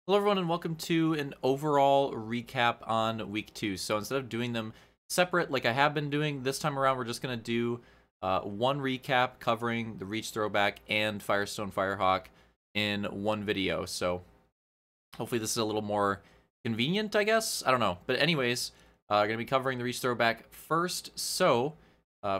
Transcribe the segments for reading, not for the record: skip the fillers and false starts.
Hello everyone and welcome to an overall recap on week 2. So instead of doing them separate like I have been doing, this time around we're just going to do one recap covering the Reach Throwback and Firestone Firehawk in one video. So hopefully this is a little more convenient, I guess. I don't know. But anyways, going to be covering the Reach Throwback first. So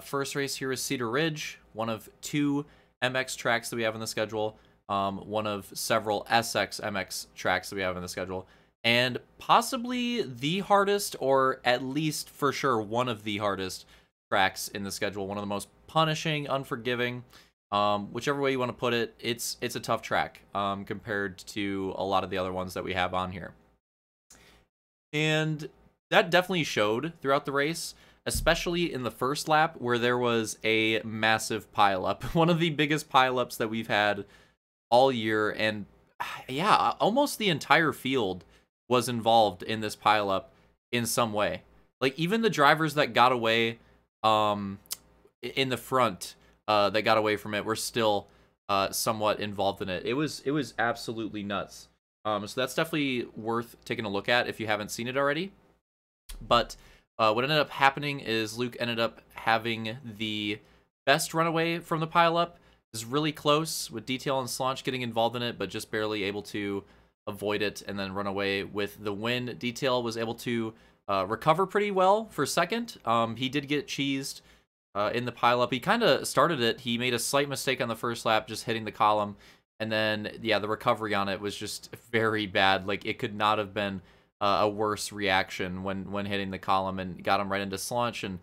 first race here is Cedar Ridge, one of two MX tracks that we have on the schedule. One of several SX MX tracks that we have in the schedule, and possibly the hardest, or at least for sure one of the hardest tracks in the schedule. One of the most punishing, unforgiving, whichever way you want to put it. It's a tough track compared to a lot of the other ones that we have on here, and that definitely showed throughout the race, especially in the first lap where there was a massive pileup. One of the biggest pileups that we've had all year, and yeah, almost the entire field was involved in this pileup in some way. Like even the drivers that got away in the front that got away from it were still somewhat involved in it. It was absolutely nuts. So that's definitely worth taking a look at if you haven't seen it already. But what ended up happening is Luke ended up having the best runaway from the pileup. Is really close with Detail and Slaunch getting involved in it, but just barely able to avoid it and then run away with the win. Detail was able to recover pretty well for second. He did get cheesed in the pileup. He kind of started it. He made a slight mistake on the first lap, just hitting the column. And then, yeah, the recovery on it was just very bad. Like, it could not have been a worse reaction when hitting the column, and got him right into Slaunch. And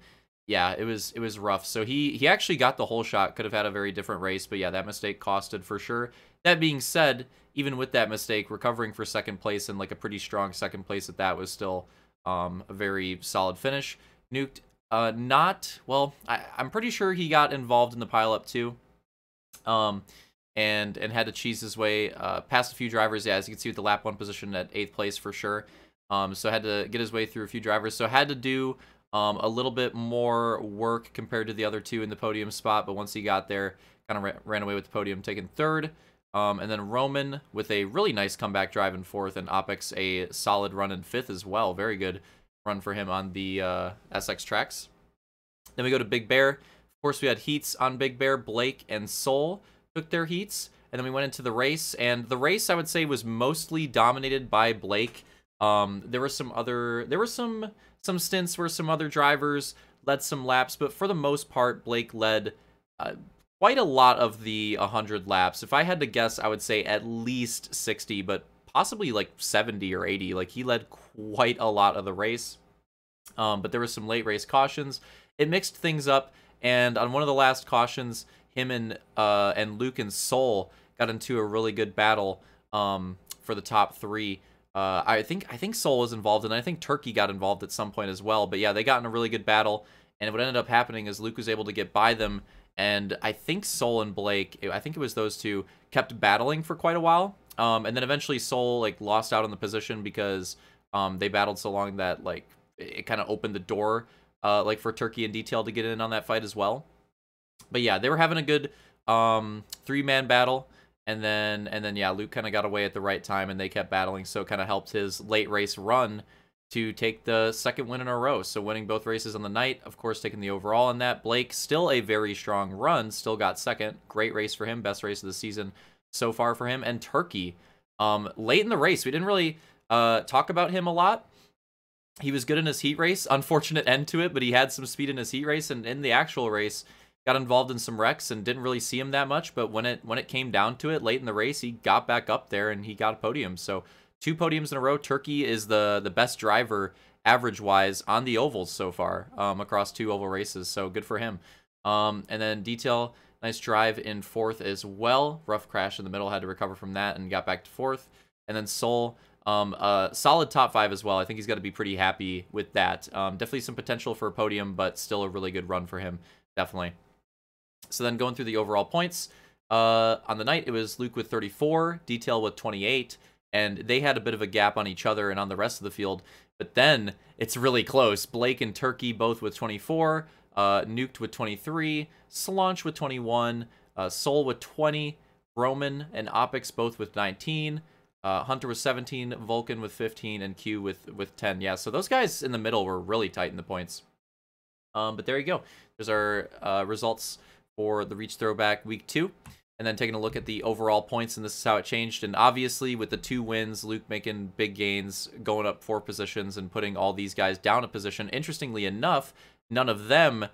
yeah, it was rough. So he actually got the whole shot. Could have had a very different race, but yeah, that mistake costed for sure. That being said, even with that mistake, recovering for second place, and like a pretty strong second place at that, was still a very solid finish. Nuked, I'm pretty sure he got involved in the pileup too, and had to cheese his way past a few drivers. Yeah, as you can see with the lap 1 position at 8th place for sure. So had to get his way through a few drivers. So had to do a little bit more work compared to the other two in the podium spot, but once he got there, kind of ran away with the podium, taking third. And then Roman with a really nice comeback drive in 4th, and Opix a solid run in 5th as well. Very good run for him on the SX tracks. Then we go to Big Bear. Of course, we had heats on Big Bear. Blake and Soul took their heats, and then we went into the race. And the race, I would say, was mostly dominated by Blake. There were some stints where some other drivers led some laps, but for the most part, Blake led quite a lot of the 100 laps. If I had to guess, I would say at least 60, but possibly like 70 or 80. Like, he led quite a lot of the race. But there were some late race cautions. It mixed things up, and on one of the last cautions, him and Luke and Soul got into a really good battle for the top 3. I think Soul was involved, and I think Turkey got involved at some point as well. But yeah, they got in a really good battle, and what ended up happening is Luke was able to get by them, and I think Soul and Blake, I think it was those two, kept battling for quite a while. And then eventually Soul like lost out on the position because they battled so long that like it kind of opened the door like for Turkey and Detail to get in on that fight as well. But yeah, they were having a good 3-man battle. And then yeah, Luke kind of got away at the right time, and they kept battling, so it kind of helped his late race run to take the second win in a row. So winning both races on the night, of course, taking the overall in that. Blake, still a very strong run, still got second. Great race for him, best race of the season so far for him. And Turkey, late in the race, we didn't really talk about him a lot. He was good in his heat race, unfortunate end to it, but he had some speed in his heat race, and in the actual race, got involved in some wrecks and didn't really see him that much, but when it came down to it late in the race, he got back up there and he got a podium. So 2 podiums in a row. Turkey is the best driver average-wise on the ovals so far across 2 oval races, so good for him. And then Detail, nice drive in 4th as well. Rough crash in the middle, had to recover from that and got back to 4th. And then Soul, solid top 5 as well. I think he's got to be pretty happy with that. Definitely some potential for a podium, but still a really good run for him, definitely. So then going through the overall points, on the night, it was Luke with 34, Detail with 28, and they had a bit of a gap on each other and on the rest of the field. But then it's really close. Blake and Turkey both with 24, Nuked with 23, Slaunch with 21, Soul with 20, Roman and Opix both with 19, Hunter with 17, Vulcan with 15, and Q with 10. Yeah, so those guys in the middle were really tight in the points. But there you go. There's our results for the Reach Throwback Week 2. And then taking a look at the overall points, and this is how it changed. And obviously, with the 2 wins, Luke making big gains, going up 4 positions, and putting all these guys down a position. Interestingly enough, none of them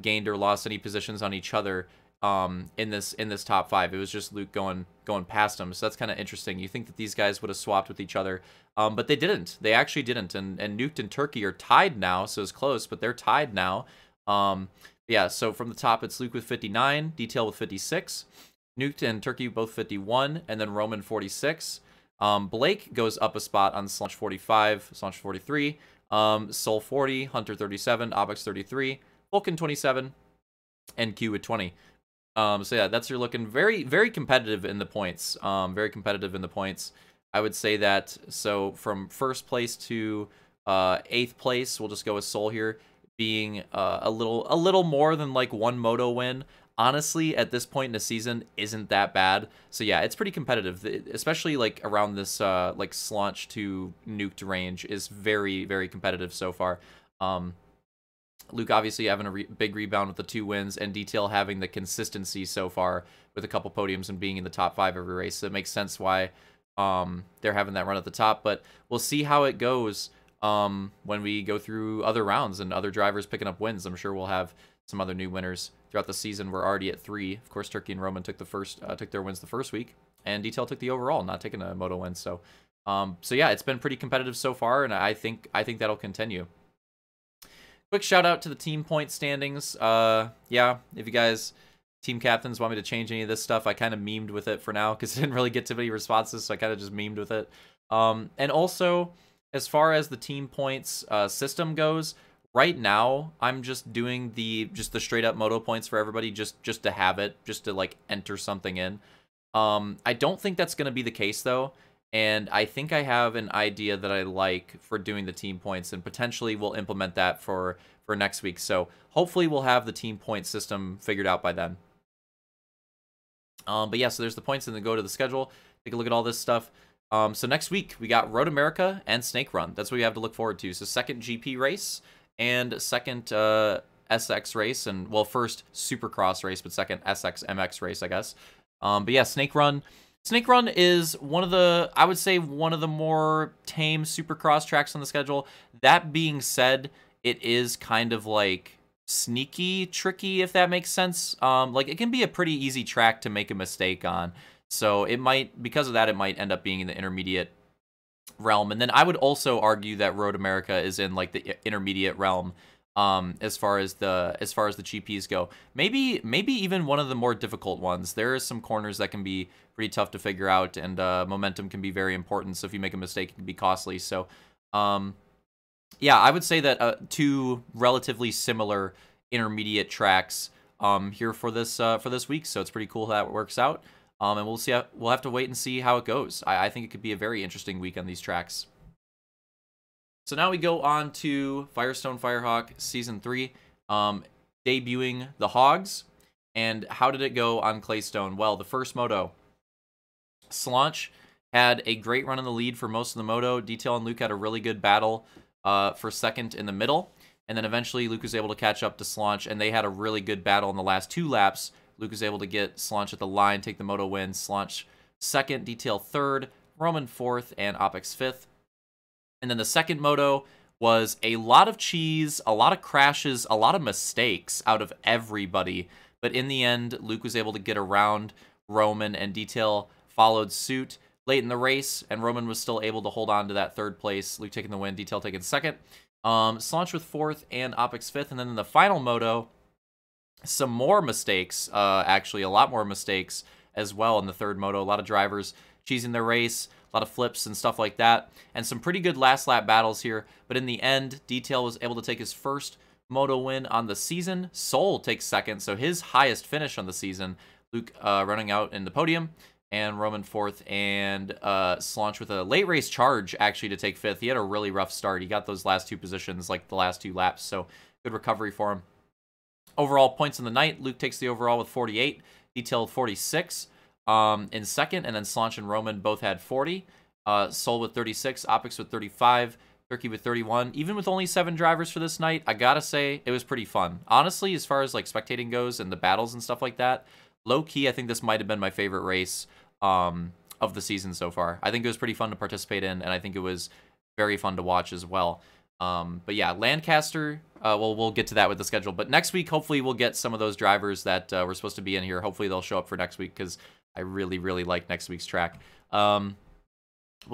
gained or lost any positions on each other in this top 5. It was just Luke going past them. So that's kind of interesting. You think that these guys would have swapped with each other, but they didn't. They actually didn't. And Nuked and Turkey are tied now, so it's close, but they're tied now. Yeah, so from the top, it's Luke with 59, Detail with 56, Nuked and Turkey both 51, and then Roman 46. Blake goes up a spot on Slaunch 45, Slaunch 43, Soul 40, Hunter 37, Obix 33, Vulcan 27, and Q with 20. So yeah, that's you're looking very, very competitive in the points. Very competitive in the points. I would say that, so from first place to 8th place, we'll just go with Soul here, being a little more than like 1 moto win. Honestly, at this point in the season, isn't that bad. So yeah, it's pretty competitive, especially like around this like Slaunch to Nuked range is very, very competitive so far. Luke obviously having a big rebound with the 2 wins, and Detail having the consistency so far with a couple podiums and being in the top 5 every race. So it makes sense why they're having that run at the top, but we'll see how it goes when we go through other rounds and other drivers picking up wins. I'm sure we'll have some other new winners throughout the season. We're already at 3. Of course, Turkey and Roman took their wins the first week, and Detail took the overall, not taking a moto win. So yeah, it's been pretty competitive so far, and I think that'll continue. Quick shout out to the team point standings. Yeah, if you guys, team captains, want me to change any of this stuff, I kind of memed with it for now because I didn't really get too many responses, so I kind of just memed with it. And also, as far as the team points system goes, right now I'm just doing the straight up moto points for everybody, just to have it, just to like enter something in. I don't think that's going to be the case though. And I think I have an idea that I like for doing the team points, and potentially we'll implement that for next week. So hopefully we'll have the team point system figured out by then. But yeah, so there's the points, and then go to the schedule, take a look at all this stuff. So next week we got Road America and Snake Run. That's what we have to look forward to. So second GP race and second SX race, and well, first Supercross race, but second SX MX race, I guess. But yeah, Snake Run. Snake Run is one of the, I would say, one of the more tame Supercross tracks on the schedule. That being said, it is kind of like sneaky, tricky, if that makes sense. Like, it can be a pretty easy track to make a mistake on. So it might, because of that, it might end up being in the intermediate realm. And then I would also argue that Road America is in like the intermediate realm. As far as the GPs go, maybe even one of the more difficult ones. There are some corners that can be pretty tough to figure out, and momentum can be very important. So if you make a mistake, it can be costly. So, yeah, I would say that 2 relatively similar intermediate tracks here for this week. So it's pretty cool how it works out. And we'll see. We'll have to wait and see how it goes. I think it could be a very interesting week on these tracks. So now we go on to Firestone Firehawk Season 3, debuting the Hogs. And how did it go on Claystone? Well, the first moto, Slaunch had a great run in the lead for most of the moto. Detail and Luke had a really good battle for second in the middle. And then eventually Luke was able to catch up to Slaunch, and they had a really good battle in the last 2 laps. Luke was able to get Slaunch at the line, take the moto win. Slaunch second, Detail third, Roman 4th, and Opix 5th. And then the second moto was a lot of cheese, a lot of crashes, a lot of mistakes out of everybody. But in the end, Luke was able to get around Roman, and Detail followed suit late in the race, and Roman was still able to hold on to that 3rd place. Luke taking the win, Detail taking 2nd. Slaunch with 4th, and Opix 5th. And then in the final moto, some more mistakes, actually a lot more mistakes as well in the 3rd moto. A lot of drivers cheesing their race, a lot of flips and stuff like that, and some pretty good last lap battles here. But in the end, Detail was able to take his first moto win on the season. Soul takes 2nd, so his highest finish on the season. Luke running out in the podium, and Roman 4th, and Slaunch with a late race charge actually to take 5th. He had a really rough start. He got those last 2 positions, like the last 2 laps, so good recovery for him. Overall points in the night, Luke takes the overall with 48, Detail 46. in second, and then Slaunch and Roman both had 40. Sol with 36, Opix with 35, Turkey with 31. Even with only 7 drivers for this night, I gotta say, it was pretty fun. Honestly, as far as like spectating goes and the battles and stuff like that, low-key, I think this might have been my favorite race of the season so far. I think it was pretty fun to participate in, and I think it was very fun to watch as well. But yeah, Lancaster, well, we'll get to that with the schedule. But next week, hopefully, we'll get some of those drivers that were supposed to be in here. Hopefully, they'll show up for next week because I really, really like next week's track. We'll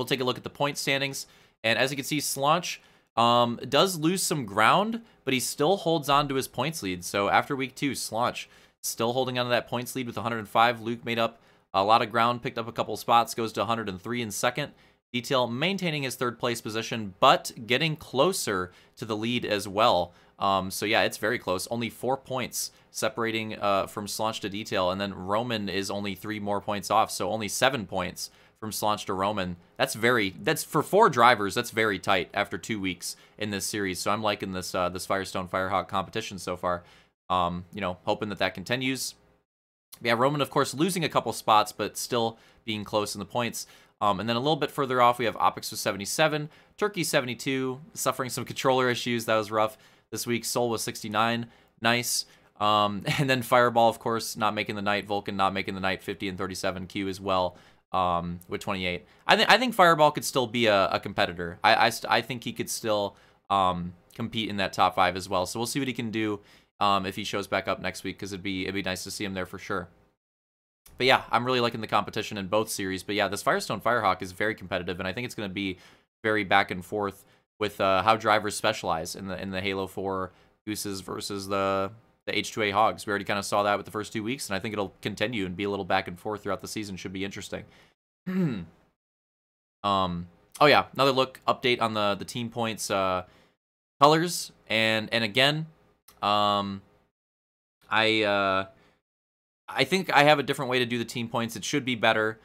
take a look at the point standings. And as you can see, Slaunch does lose some ground, but he still holds on to his points lead. So after week 2, Slaunch still holding on to that points lead with 105. Luke made up a lot of ground, picked up a couple spots, goes to 103 in second. Detail maintaining his third place position, but getting closer to the lead as well. So yeah, it's very close. Only 4 points separating from Slaunch to Detail, and then Roman is only 3 more points off, so only 7 points from Slaunch to Roman. That's for 4 drivers, that's very tight after 2 weeks in this series. So I'm liking this this Firestone Firehawk competition so far. You know, hoping that continues. Yeah, Roman, of course, losing a couple spots, but still being close in the points. And then a little bit further off, we have Opix with 77, Turkey 72, suffering some controller issues. That was rough this week. Sol was 69, nice. And then Fireball, of course, not making the night. Vulcan not making the night, 50 and 37. Q as well, with 28. I think Fireball could still be a competitor. I think he could still compete in that top 5 as well. So we'll see what he can do if he shows back up next week, because it'd be nice to see him there for sure. But yeah, I'm really liking the competition in both series. But yeah, this Firestone Firehawk is very competitive, and I think it's going to be very back and forth with how drivers specialize in the Halo 4 Gooses versus the H2A Hogs. We already kind of saw that with the first 2 weeks, and I think it'll continue and be a little back and forth throughout the season. Should be interesting. Oh yeah, another look update on the team points colors, and again, I think I have a different way to do the team points. It should be better.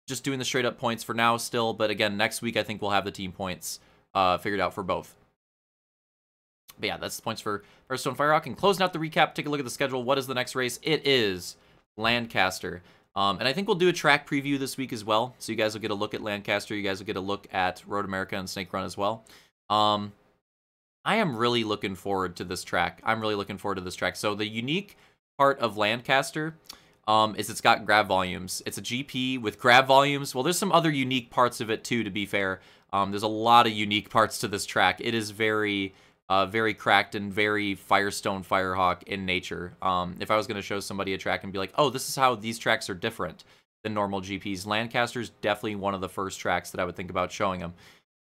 Just doing the straight up points for now still, but again, next week I think we'll have the team points figured out for both. But yeah, that's the points for Firestone Firehawk. And closing out the recap, take a look at the schedule. What is the next race? It is Lancaster. And I think we'll do a track preview this week as well. So you guys will get a look at Lancaster. You guys will get a look at Road America and Snake Run as well. I am really looking forward to this track. So the unique part of Lancaster is it's got grab volumes. It's a GP with grab volumes. Well, there's some other unique parts of it too, to be fair. There's a lot of unique parts to this track. It is very cracked and very Firestone Firehawk in nature. If I was going to show somebody a track and be like, oh, this is how these tracks are different than normal GPs, Lancaster's definitely one of the first tracks that I would think about showing them.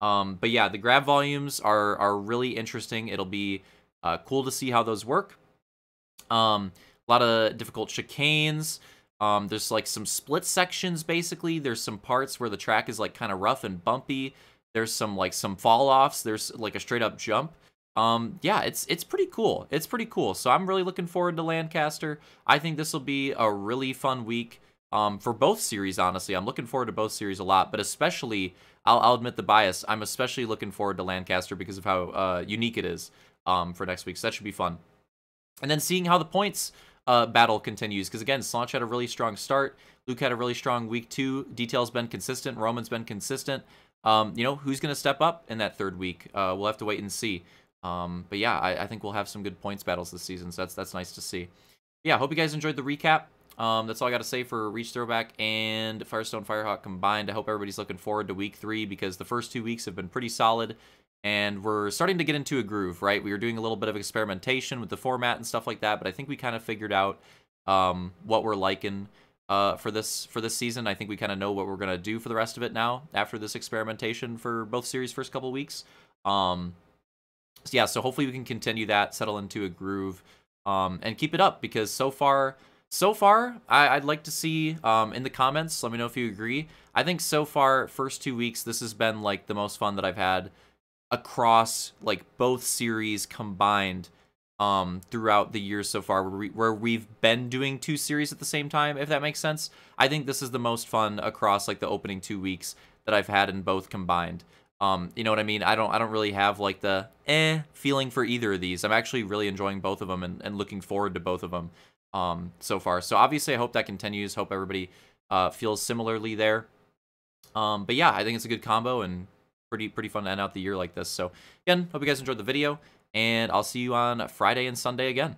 But yeah, the grab volumes are really interesting. It'll be cool to see how those work. A lot of difficult chicanes. There's like some split sections, basically. There's some parts where the track is like kind of rough and bumpy. There's some fall offs. There's like a straight up jump. Yeah, it's pretty cool. It's pretty cool. So I'm really looking forward to Lancaster. I think this will be a really fun week for both series, honestly. I'm looking forward to both series a lot, but especially, I'll admit the bias, I'm especially looking forward to Lancaster because of how unique it is for next week. So that should be fun. And then seeing how the points battle continues, because again, Slaunch had a really strong start. Luke had a really strong week 2. Detail's been consistent. Roman's been consistent. You know, who's going to step up in that third week? We'll have to wait and see. But yeah, I think we'll have some good points battles this season, so that's nice to see. Yeah, hope you guys enjoyed the recap. That's all I got to say for Reach Throwback and Firestone Firehawk combined. I hope everybody's looking forward to week 3, because the first 2 weeks have been pretty solid, and we're starting to get into a groove, right? We were doing a little bit of experimentation with the format and stuff like that, but I think we kind of figured out what we're liking for this season. I think we kind of know what we're going to do for the rest of it now after this experimentation for both series' first couple weeks. So yeah, so hopefully we can continue that, settle into a groove, and keep it up, because so far, I'd like to see in the comments, let me know if you agree. I think so far, first 2 weeks, this has been like the most fun that I've had across like both series combined throughout the years so far, where we've been doing 2 series at the same time, if that makes sense. I think this is the most fun across like the opening 2 weeks that I've had in both combined. You know what I mean? I don't really have like the feeling for either of these. I'm actually really enjoying both of them and looking forward to both of them. so far. So obviously, I hope that continues. Hope everybody feels similarly there. But yeah, I think it's a good combo and pretty fun to end out the year like this. So again, hope you guys enjoyed the video, and I'll see you on Friday and Sunday again.